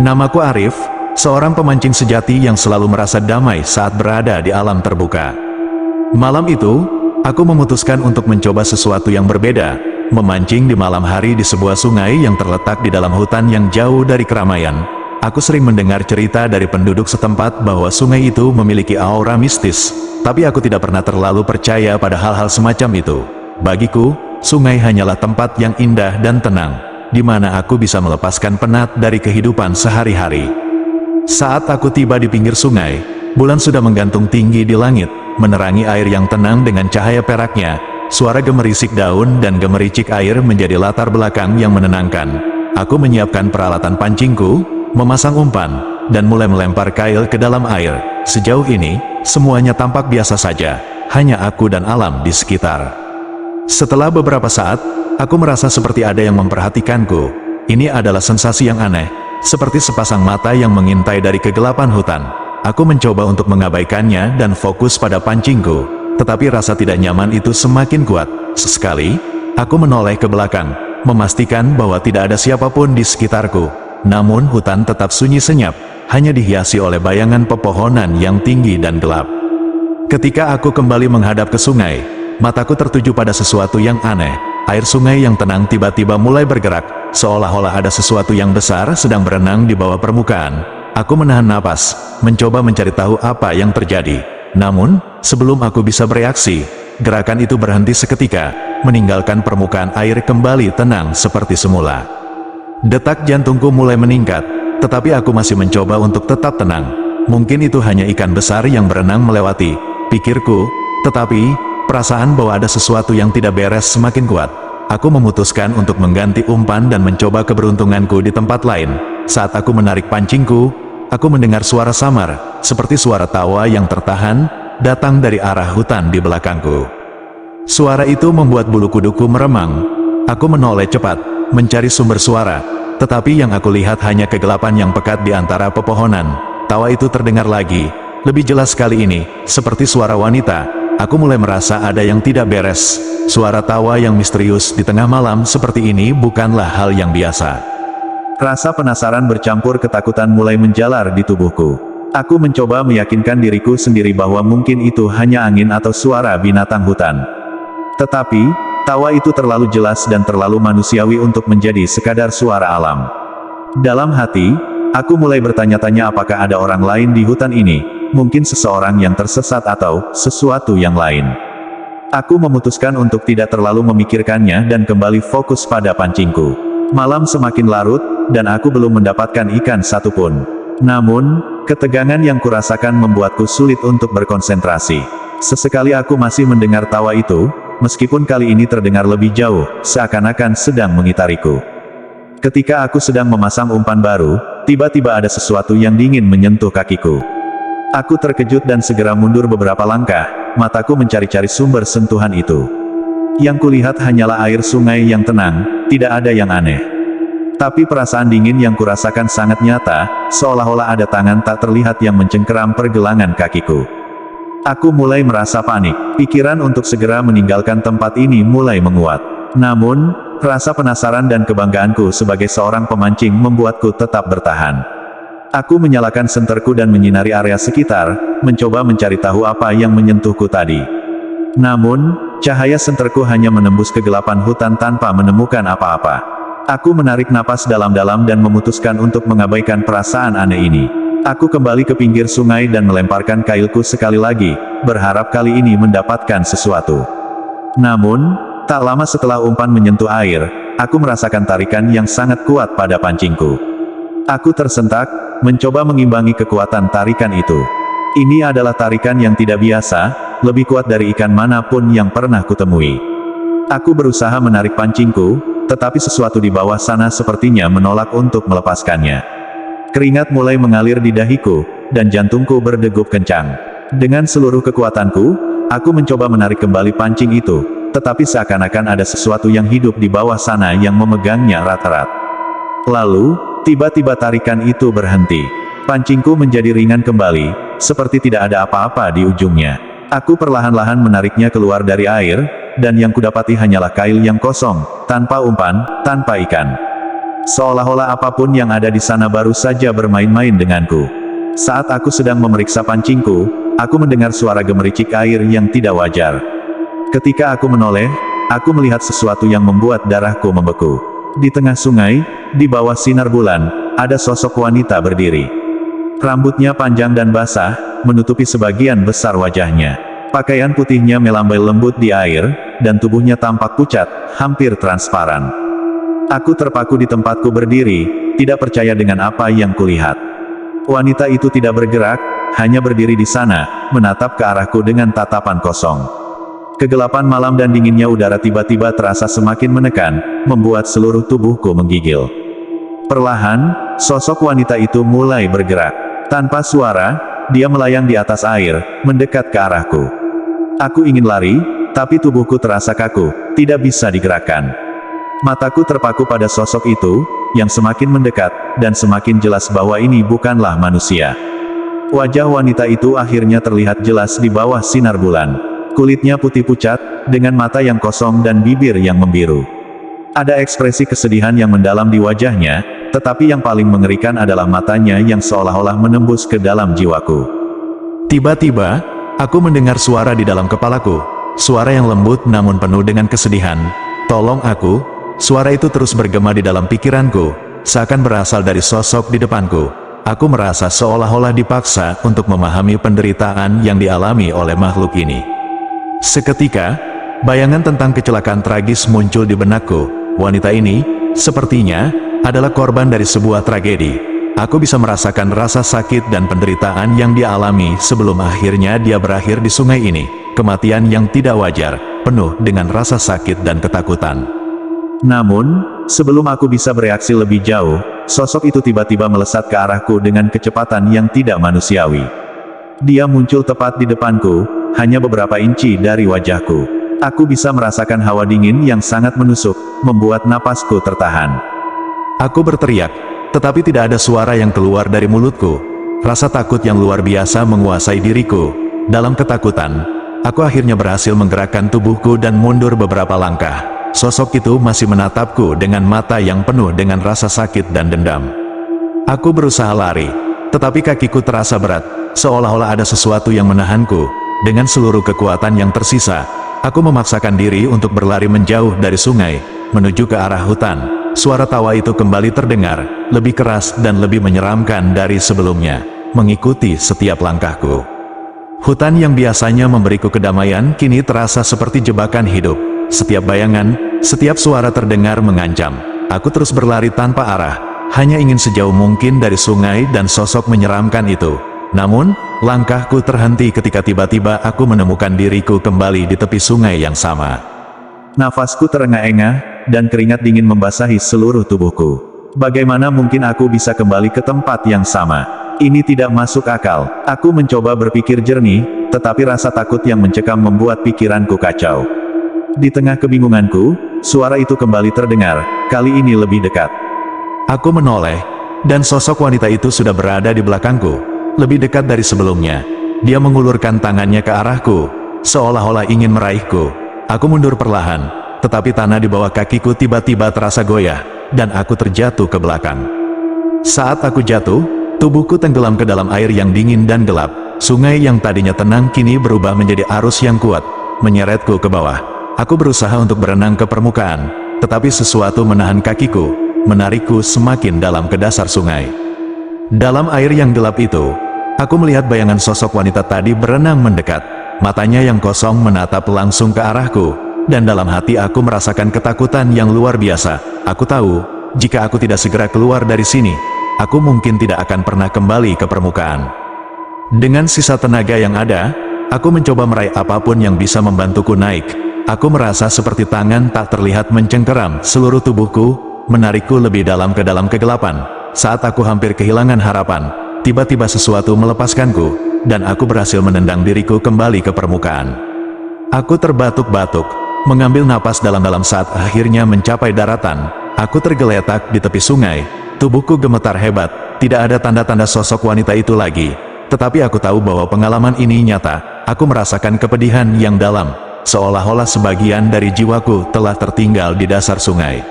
Namaku Arif, seorang pemancing sejati yang selalu merasa damai saat berada di alam terbuka. Malam itu, aku memutuskan untuk mencoba sesuatu yang berbeda, memancing di malam hari di sebuah sungai yang terletak di dalam hutan yang jauh dari keramaian. Aku sering mendengar cerita dari penduduk setempat bahwa sungai itu memiliki aura mistis, tapi aku tidak pernah terlalu percaya pada hal-hal semacam itu. Bagiku, sungai hanyalah tempat yang indah dan tenang, di mana aku bisa melepaskan penat dari kehidupan sehari-hari. Saat aku tiba di pinggir sungai, bulan sudah menggantung tinggi di langit, menerangi air yang tenang dengan cahaya peraknya. Suara gemerisik daun dan gemericik air menjadi latar belakang yang menenangkan. Aku menyiapkan peralatan pancingku, memasang umpan, dan mulai melempar kail ke dalam air. Sejauh ini, semuanya tampak biasa saja, hanya aku dan alam di sekitar. Setelah beberapa saat, aku merasa seperti ada yang memperhatikanku. Ini adalah sensasi yang aneh, seperti sepasang mata yang mengintai dari kegelapan hutan. Aku mencoba untuk mengabaikannya dan fokus pada pancingku, tetapi rasa tidak nyaman itu semakin kuat. Sesekali, aku menoleh ke belakang, memastikan bahwa tidak ada siapapun di sekitarku. Namun hutan tetap sunyi senyap, hanya dihiasi oleh bayangan pepohonan yang tinggi dan gelap. Ketika aku kembali menghadap ke sungai, mataku tertuju pada sesuatu yang aneh. Air sungai yang tenang tiba-tiba mulai bergerak, seolah-olah ada sesuatu yang besar sedang berenang di bawah permukaan. Aku menahan napas, mencoba mencari tahu apa yang terjadi. Namun, sebelum aku bisa bereaksi, gerakan itu berhenti seketika, meninggalkan permukaan air kembali tenang seperti semula. Detak jantungku mulai meningkat, tetapi aku masih mencoba untuk tetap tenang. Mungkin itu hanya ikan besar yang berenang melewati, pikirku, tetapi perasaan bahwa ada sesuatu yang tidak beres semakin kuat. Aku memutuskan untuk mengganti umpan dan mencoba keberuntunganku di tempat lain. Saat aku menarik pancingku, aku mendengar suara samar, seperti suara tawa yang tertahan, datang dari arah hutan di belakangku. Suara itu membuat bulu kuduku meremang. Aku menoleh cepat, mencari sumber suara, tetapi yang aku lihat hanya kegelapan yang pekat di antara pepohonan. Tawa itu terdengar lagi, lebih jelas kali ini, seperti suara wanita. Aku mulai merasa ada yang tidak beres. Suara tawa yang misterius di tengah malam seperti ini bukanlah hal yang biasa. Rasa penasaran bercampur ketakutan mulai menjalar di tubuhku. Aku mencoba meyakinkan diriku sendiri bahwa mungkin itu hanya angin atau suara binatang hutan. Tetapi, tawa itu terlalu jelas dan terlalu manusiawi untuk menjadi sekadar suara alam. Dalam hati, aku mulai bertanya-tanya apakah ada orang lain di hutan ini. Mungkin seseorang yang tersesat atau sesuatu yang lain. Aku memutuskan untuk tidak terlalu memikirkannya dan kembali fokus pada pancingku. Malam semakin larut, dan aku belum mendapatkan ikan satupun. Namun, ketegangan yang kurasakan membuatku sulit untuk berkonsentrasi. Sesekali aku masih mendengar tawa itu, meskipun kali ini terdengar lebih jauh, seakan-akan sedang mengitariku. Ketika aku sedang memasang umpan baru, tiba-tiba ada sesuatu yang dingin menyentuh kakiku. Aku terkejut dan segera mundur beberapa langkah, mataku mencari-cari sumber sentuhan itu. Yang kulihat hanyalah air sungai yang tenang, tidak ada yang aneh. Tapi perasaan dingin yang kurasakan sangat nyata, seolah-olah ada tangan tak terlihat yang mencengkeram pergelangan kakiku. Aku mulai merasa panik, pikiran untuk segera meninggalkan tempat ini mulai menguat. Namun, rasa penasaran dan kebanggaanku sebagai seorang pemancing membuatku tetap bertahan. Aku menyalakan senterku dan menyinari area sekitar, mencoba mencari tahu apa yang menyentuhku tadi. Namun, cahaya senterku hanya menembus kegelapan hutan tanpa menemukan apa-apa. Aku menarik napas dalam-dalam dan memutuskan untuk mengabaikan perasaan aneh ini. Aku kembali ke pinggir sungai dan melemparkan kailku sekali lagi, berharap kali ini mendapatkan sesuatu. Namun, tak lama setelah umpan menyentuh air, aku merasakan tarikan yang sangat kuat pada pancingku. Aku tersentak, mencoba mengimbangi kekuatan tarikan itu. Ini adalah tarikan yang tidak biasa, lebih kuat dari ikan manapun yang pernah kutemui. Aku berusaha menarik pancingku, tetapi sesuatu di bawah sana sepertinya menolak untuk melepaskannya. Keringat mulai mengalir di dahiku, dan jantungku berdegup kencang. Dengan seluruh kekuatanku, aku mencoba menarik kembali pancing itu, tetapi seakan-akan ada sesuatu yang hidup di bawah sana yang memegangnya erat-erat. Lalu, tiba-tiba tarikan itu berhenti. Pancingku menjadi ringan kembali, seperti tidak ada apa-apa di ujungnya. Aku perlahan-lahan menariknya keluar dari air, dan yang kudapati hanyalah kail yang kosong, tanpa umpan, tanpa ikan. Seolah-olah apapun yang ada di sana baru saja bermain-main denganku. Saat aku sedang memeriksa pancingku, aku mendengar suara gemericik air yang tidak wajar. Ketika aku menoleh, aku melihat sesuatu yang membuat darahku membeku. Di tengah sungai, di bawah sinar bulan, ada sosok wanita berdiri. Rambutnya panjang dan basah, menutupi sebagian besar wajahnya. Pakaian putihnya melambai lembut di air, dan tubuhnya tampak pucat, hampir transparan. Aku terpaku di tempatku berdiri, tidak percaya dengan apa yang kulihat. Wanita itu tidak bergerak, hanya berdiri di sana, menatap ke arahku dengan tatapan kosong. Kegelapan malam dan dinginnya udara tiba-tiba terasa semakin menekan, membuat seluruh tubuhku menggigil. Perlahan, sosok wanita itu mulai bergerak. Tanpa suara, dia melayang di atas air, mendekat ke arahku. Aku ingin lari, tapi tubuhku terasa kaku, tidak bisa digerakkan. Mataku terpaku pada sosok itu, yang semakin mendekat, dan semakin jelas bahwa ini bukanlah manusia. Wajah wanita itu akhirnya terlihat jelas di bawah sinar bulan. Kulitnya putih pucat, dengan mata yang kosong dan bibir yang membiru. Ada ekspresi kesedihan yang mendalam di wajahnya, tetapi yang paling mengerikan adalah matanya yang seolah-olah menembus ke dalam jiwaku. Tiba-tiba, aku mendengar suara di dalam kepalaku. Suara yang lembut namun penuh dengan kesedihan. "Tolong aku." Suara itu terus bergema di dalam pikiranku, seakan berasal dari sosok di depanku. Aku merasa seolah-olah dipaksa untuk memahami penderitaan yang dialami oleh makhluk ini. Seketika, bayangan tentang kecelakaan tragis muncul di benakku. Wanita ini, sepertinya, adalah korban dari sebuah tragedi. Aku bisa merasakan rasa sakit dan penderitaan yang dia alami sebelum akhirnya dia berakhir di sungai ini. Kematian yang tidak wajar, penuh dengan rasa sakit dan ketakutan. Namun, sebelum aku bisa bereaksi lebih jauh, sosok itu tiba-tiba melesat ke arahku dengan kecepatan yang tidak manusiawi. Dia muncul tepat di depanku, hanya beberapa inci dari wajahku. Aku bisa merasakan hawa dingin yang sangat menusuk, membuat napasku tertahan. Aku berteriak, tetapi tidak ada suara yang keluar dari mulutku. Rasa takut yang luar biasa menguasai diriku. Dalam ketakutan, aku akhirnya berhasil menggerakkan tubuhku dan mundur beberapa langkah. Sosok itu masih menatapku dengan mata yang penuh dengan rasa sakit dan dendam. Aku berusaha lari, tetapi kakiku terasa berat, seolah-olah ada sesuatu yang menahanku. Dengan seluruh kekuatan yang tersisa, aku memaksakan diri untuk berlari menjauh dari sungai, menuju ke arah hutan. Suara tawa itu kembali terdengar, lebih keras dan lebih menyeramkan dari sebelumnya, mengikuti setiap langkahku. Hutan yang biasanya memberiku kedamaian kini terasa seperti jebakan hidup. Setiap bayangan, setiap suara terdengar mengancam. Aku terus berlari tanpa arah, hanya ingin sejauh mungkin dari sungai dan sosok menyeramkan itu. Namun, langkahku terhenti ketika tiba-tiba aku menemukan diriku kembali di tepi sungai yang sama. Nafasku terengah-engah, dan keringat dingin membasahi seluruh tubuhku. Bagaimana mungkin aku bisa kembali ke tempat yang sama? Ini tidak masuk akal. Aku mencoba berpikir jernih, tetapi rasa takut yang mencekam membuat pikiranku kacau. Di tengah kebingunganku, suara itu kembali terdengar, kali ini lebih dekat. Aku menoleh, dan sosok wanita itu sudah berada di belakangku, lebih dekat dari sebelumnya. Dia mengulurkan tangannya ke arahku, seolah-olah ingin meraihku. Aku mundur perlahan, tetapi tanah di bawah kakiku tiba-tiba terasa goyah, dan aku terjatuh ke belakang. Saat aku jatuh, tubuhku tenggelam ke dalam air yang dingin dan gelap. Sungai yang tadinya tenang kini berubah menjadi arus yang kuat, menyeretku ke bawah. Aku berusaha untuk berenang ke permukaan, tetapi sesuatu menahan kakiku, menarikku semakin dalam ke dasar sungai. Dalam air yang gelap itu, aku melihat bayangan sosok wanita tadi berenang mendekat. Matanya yang kosong menatap langsung ke arahku, dan dalam hati aku merasakan ketakutan yang luar biasa. Aku tahu, jika aku tidak segera keluar dari sini, aku mungkin tidak akan pernah kembali ke permukaan. Dengan sisa tenaga yang ada, aku mencoba meraih apapun yang bisa membantuku naik. Aku merasa seperti tangan tak terlihat mencengkeram seluruh tubuhku, menarikku lebih dalam ke dalam kegelapan. Saat aku hampir kehilangan harapan, tiba-tiba sesuatu melepaskanku, dan aku berhasil menendang diriku kembali ke permukaan. Aku terbatuk-batuk, mengambil napas dalam-dalam saat akhirnya mencapai daratan. Aku tergeletak di tepi sungai, tubuhku gemetar hebat, tidak ada tanda-tanda sosok wanita itu lagi. Tetapi aku tahu bahwa pengalaman ini nyata, aku merasakan kepedihan yang dalam. Seolah-olah sebagian dari jiwaku telah tertinggal di dasar sungai.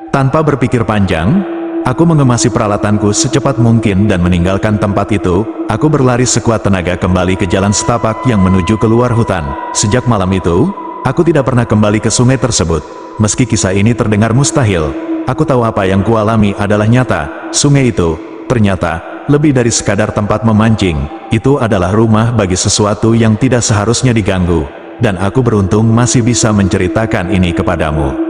Tanpa berpikir panjang, aku mengemasi peralatanku secepat mungkin dan meninggalkan tempat itu. Aku berlari sekuat tenaga kembali ke jalan setapak yang menuju keluar hutan. Sejak malam itu, aku tidak pernah kembali ke sungai tersebut. Meski kisah ini terdengar mustahil, aku tahu apa yang kualami adalah nyata. Sungai itu, ternyata, lebih dari sekadar tempat memancing. Itu adalah rumah bagi sesuatu yang tidak seharusnya diganggu. Dan aku beruntung masih bisa menceritakan ini kepadamu.